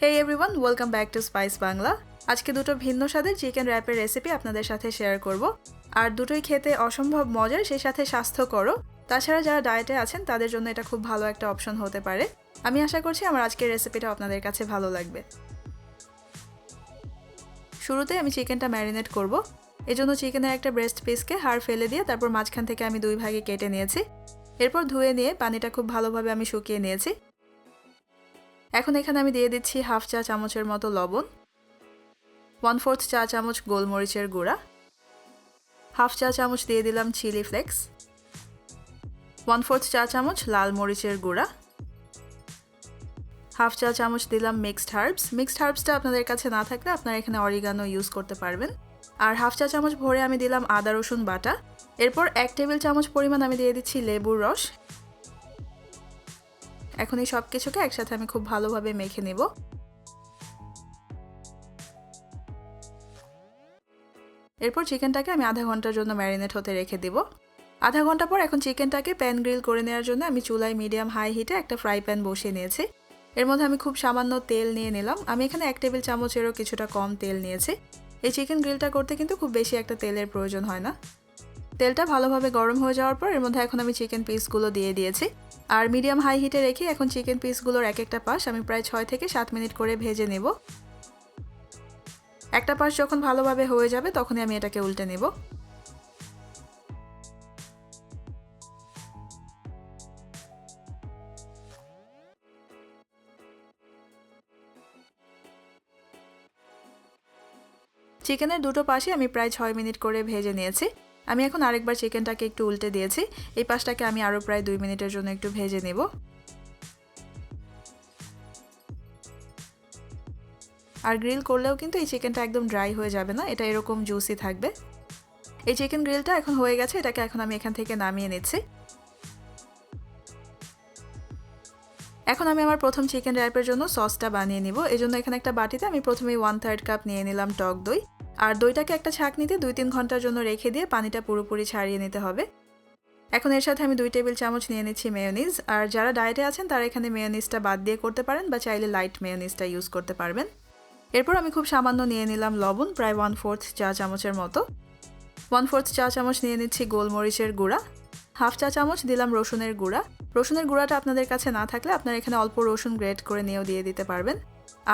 Hey everyone, welcome back to Spice Bangla. আজকে দুটো ভিন্ন স্বাদের চিকেন র‍্যাপের রেসিপি আপনাদের সাথে শেয়ার করব। আর দুটোই খেতে অসম্ভব মজার, সেই সাথে স্বাস্থ্যকরও। তাছাড়া যারা ডায়েটে আছেন তাদের জন্য এটা খুব ভালো একটা অপশন হতে পারে। আমি আশা করছি আমার আজকের রেসিপিটা আপনাদের কাছে ভালো লাগবে। শুরুতে আমি চিকেনটা ম্যারিনেট করব। এজন্য চিকেনের একটা ব্রেস্ট পিসকে হাড় ফেলে দিয়ে তারপর মাঝখান থেকে আমি দুই ভাগে কেটে নিয়েছি। এরপর ধুয়ে নিয়ে পানিটা খুব ভালোভাবে আমি শুকিয়ে নিয়েছি। এখন এখানে আমি দিয়ে দিচ্ছি হাফ চা চামচের মতো লবণ, 1/4 চা চামচ গোলমরিচের গুঁড়া, হাফ চা চামচ দিয়ে দিলাম চিলি ফ্লেক্স, 1/4 চা চামচ লাল মরিচের গুঁড়া, হাফ চা চামচ দিলাম মিক্সড হার্বসটা আপনাদের কাছে না থাকলে আপনারা এখানে অরিগানো ইউজ করতে পারবেন। আর হাফ চা চামচ ভরে আমি দিলাম আদা রসুন বাটা। এরপর 1 টেবিল চামচ পরিমাণ আমি দিয়ে দিচ্ছি লেবুর রস। এখন এই সব কিছুকে একসাথে আমি খুব ভালোভাবে মেখে নেব। এরপর চিকেনটাকে আমি আধা ঘন্টার জন্য ম্যারিনেট হতে রেখে দেব। আধা ঘন্টা পর এখন চিকেনটাকে প্যান গ্রিল করে নেওয়ার জন্য আমি চুলায় মিডিয়াম হাই হিটে একটা ফ্রাই প্যান বসিয়ে নিয়েছি। এর মধ্যে আমি খুব সামান্য তেল নিয়ে নিলাম। আমি এখানে 1 টেবিল চামচেরও কিছুটা কম তেল নিয়েছি। এই চিকেন গ্রিলটা করতে কিন্তু খুব বেশি একটা তেলের প্রয়োজন হয় না। তেলটা ভালোভাবে গরম হয়ে যাওয়ার পর এর মধ্যে এখন আমি চিকেন পিসগুলো দিয়ে দিয়েছি। আর মিডিয়াম হাই হিটে রেখে এখন চিকেন পিসগুলোর এক একটা পাশ আমি প্রায় 6 থেকে 7 মিনিট করে ভেজে নেব। একটা পাশ যখন ভালোভাবে হয়ে যাবে তখনই আমি এটাকে উল্টে নেব। চিকেনের দুটো পাশে আমি প্রায় 6 মিনিট করে ভেজে নিয়েছি। আমি এখন আরেকবার চিকেনটাকে একটু উল্টে দিয়েছি। এই পাশটাকে আমি আরও প্রায় 2 মিনিটের জন্য একটু ভেজে নেব। আর গ্রিল করলেও কিন্তু এই চিকেনটা একদম ড্রাই হয়ে যাবে না, এটা এরকম জুসি থাকবে। এই চিকেন গ্রিলটা এখন হয়ে গেছে, এটাকে এখন আমি এখান থেকে নামিয়ে নিচ্ছি। এখন আমি আমার প্রথম চিকেন র‍্যাপের জন্য সসটা বানিয়ে নিব। এজন্য এখানে একটা বাটিতে আমি প্রথমেই 1/3 কাপ নিয়ে নিলাম টক দই। আর দইটাকে একটা ছাঁকনিতে 2-3 ঘন্টার জন্য রেখে দিয়ে পানিটা পুরোপুরি ছাড়িয়ে নিতে হবে। এখন এর সাথে আমি 2 টেবিল চামচ নিয়ে নিচ্ছি মেয়োনিজ। আর যারা ডায়েটে আছেন তারা এখানে মেয়োনিজটা বাদ দিয়ে করতে পারেন বা চাইলে লাইট মেয়োনিজটা ইউজ করতে পারবেন। এরপর আমি খুব সামান্য নিয়ে নিলাম লবণ, প্রায় 1/4 চা চামচের মতো। 1/4 চা চামচ নিয়ে নিচ্ছি গোলমরিচের গুঁড়া, হাফ চা চামচ দিলাম রসুনের গুঁড়া। রসুনের গুঁড়াটা আপনাদের কাছে না থাকলে আপনারা এখানে অল্প রসুন গ্রেট করে নিয়েও দিয়ে দিতে পারবেন।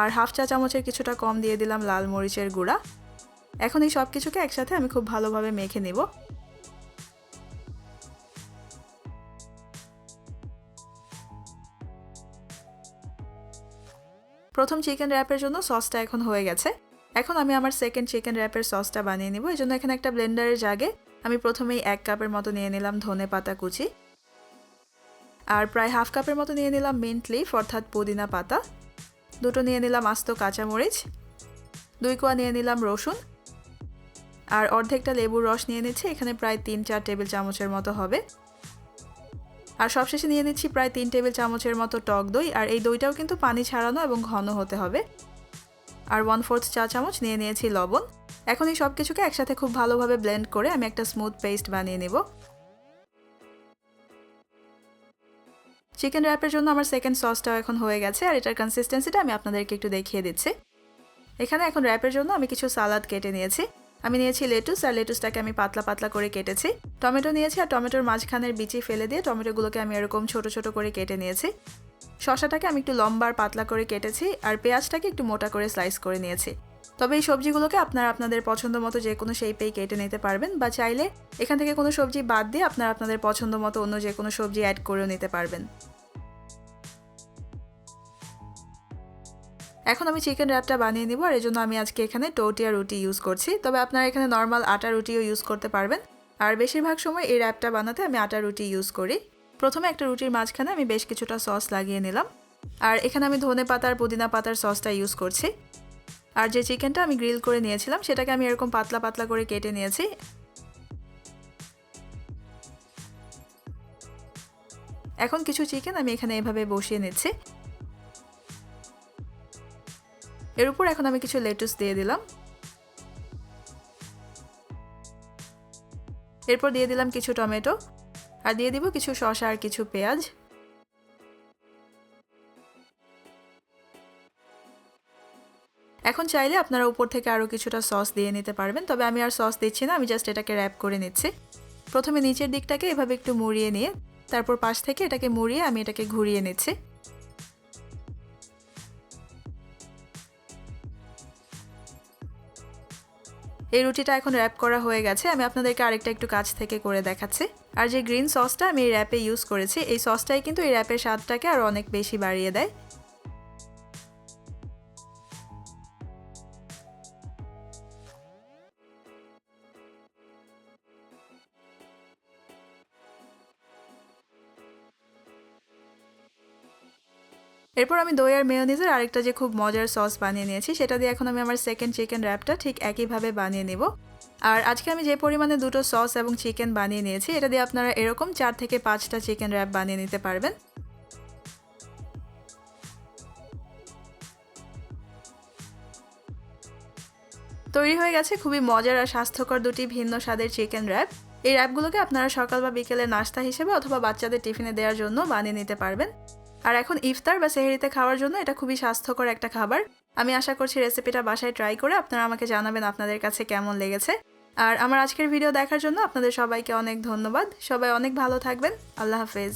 আর হাফ চা চামচের কিছুটা কম দিয়ে দিলাম লাল মরিচের গুঁড়া। এখন এই সব কিছুকে একসাথে আমি খুব ভালোভাবে মেখে নেব। প্রথম চিকেন র‍্যাপের জন্য সসটা এখন হয়ে গেছে। এখন আমি আমার সেকেন্ড চিকেন র‍্যাপের সসটা বানিয়ে নেব। এজন্য এখানে একটা ব্লেন্ডারের জাগে আমি প্রথমেই 1 কাপের মতো নিয়ে নিলাম ধনে পাতা কুচি। আর প্রায় হাফ কাপের মতো নিয়ে নিলাম মিন্ট লিফ অর্থাৎ পুদিনা পাতা। দুটো নিয়ে নিলাম আস্ত কাঁচামরিচ, 2 কোয়া নিয়ে নিলাম রসুন। আর অর্ধেকটা লেবুর রস নিয়ে নিচ্ছি, এখানে প্রায় 3-4 টেবিল চামচের মতো হবে। আর সবশেষে নিয়ে নিচ্ছি প্রায় 3 টেবিল চামচের মতো টক দই। আর এই দইটাও কিন্তু পানি ছাড়ানো এবং ঘন হতে হবে। আর 1/4 চা চামচ নিয়ে নিয়েছি লবণ। এখন এই সব কিছুকে একসাথে খুব ভালোভাবে ব্লেন্ড করে আমি একটা স্মুথ পেস্ট বানিয়ে নেব। চিকেন র‍্যাপের জন্য আমার সেকেন্ড সসটাও এখন হয়ে গেছে। আর এটার কনসিস্টেন্সিটা আমি আপনাদেরকে একটু দেখিয়ে দিচ্ছি। এখানে এখন র‍্যাপের জন্য আমি কিছু সালাদ কেটে নিয়েছি। আমি নিয়েছি লেটুস, আর লেটুসটাকে আমি পাতলা পাতলা করে কেটেছি। টমেটো নিয়েছি, আর টমেটোর মাঝখানের বিচি ফেলে দিয়ে টমেটোগুলোকে আমি এরকম ছোট ছোট করে কেটে নিয়েছি। শসাটাকে আমি একটু লম্বা আর পাতলা করে কেটেছি। আর পেঁয়াজটাকে একটু মোটা করে স্লাইস করে নিয়েছি। তবে এই সবজিগুলোকে আপনারা আপনাদের পছন্দ মতো যে কোনো শেপেই কেটে নিতে পারবেন, বা চাইলে এখান থেকে কোনো সবজি বাদ দিয়ে আপনারা আপনাদের পছন্দ মতো অন্য যে কোনো সবজি অ্যাড করেও নিতে পারবেন। এখন আমি চিকেন র‍্যাপটা বানিয়ে নিব। আর এজন্য আমি আজকে এখানে টোটিয়া রুটি ইউজ করছি। তবে আপনারা এখানে নর্মাল আটা রুটিও ইউজ করতে পারবেন। আর বেশিরভাগ সময় এই র‍্যাপটা বানাতে আমি আটা রুটি ইউজ করি। প্রথমে একটা রুটির মাঝখানে আমি বেশ কিছুটা সস লাগিয়ে নিলাম। আর এখানে আমি ধনে পাতা আর পুদিনা পাতার সসটা ইউজ করছি। আর যে চিকেনটা আমি গ্রিল করে নিয়েছিলাম সেটাকে আমি এরকম পাতলা পাতলা করে কেটে নিয়েছি। এখন কিছু চিকেন আমি এখানে এভাবে বসিয়ে নিচ্ছি। এর উপর এখন আমি কিছু লেটুস দিয়ে দিলাম। এরপর দিয়ে দিলাম কিছু টমেটো, আর দিয়ে দিব কিছু শসা আর কিছু পেঁয়াজ। এখন চাইলে আপনারা উপর থেকে আরও কিছুটা সস দিয়ে নিতে পারবেন, তবে আমি আর সস দিচ্ছি না, আমি জাস্ট এটাকে র্যাপ করে নিচ্ছি। প্রথমে নিচের দিকটাকে এভাবে একটু মুড়িয়ে নিয়ে তারপর পাশ থেকে এটাকে মুড়িয়ে আমি এটাকে ঘুরিয়ে নিচ্ছি। এই রুটিটা এখন র্যাপ করা হয়ে গেছে। আমি আপনাদেরকে আরেকটা একটু কাছ থেকে করে দেখাচ্ছি। আর যে গ্রিন সসটা আমি এই র্যাপে ইউজ করেছি, এই সসটাই কিন্তু এই র্যাপের স্বাদটাকে আরও অনেক বেশি বাড়িয়ে দেয়। এরপর আমি দই আর মেয়োনিজের আরেকটা যে খুব মজার সস বানিয়ে নিয়েছি, সেটা দিয়ে এখন আমি আমার সেকেন্ড চিকেন র্যাপটা ঠিক একইভাবে বানিয়ে নেব। আর আজকে আমি যে পরিমাণে দুটো সস এবং চিকেন বানিয়ে নিয়েছি, এটা দিয়ে আপনারা এরকম 4 থেকে 5টা চিকেন র্যাপ বানিয়ে নিতে পারবেন। তৈরি হয়ে গেছে খুবই মজার আর স্বাস্থ্যকর দুটি ভিন্ন স্বাদের চিকেন র্যাপ। এই র্যাপগুলোকে আপনারা সকাল বা বিকেলে নাস্তা হিসেবে অথবা বাচ্চাদের টিফিনে দেওয়ার জন্য বানিয়ে নিতে পারবেন। আর এখন ইফতার বা সেহরিতে খাওয়ার জন্য এটা খুবই স্বাস্থ্যকর একটা খাবার। আমি আশা করছি রেসিপিটা বাসায় ট্রাই করে আপনারা আমাকে জানাবেন আপনাদের কাছে কেমন লেগেছে। আর আমার আজকের ভিডিও দেখার জন্য আপনাদের সবাইকে অনেক ধন্যবাদ। সবাই অনেক ভালো থাকবেন। আল্লাহ হাফেজ।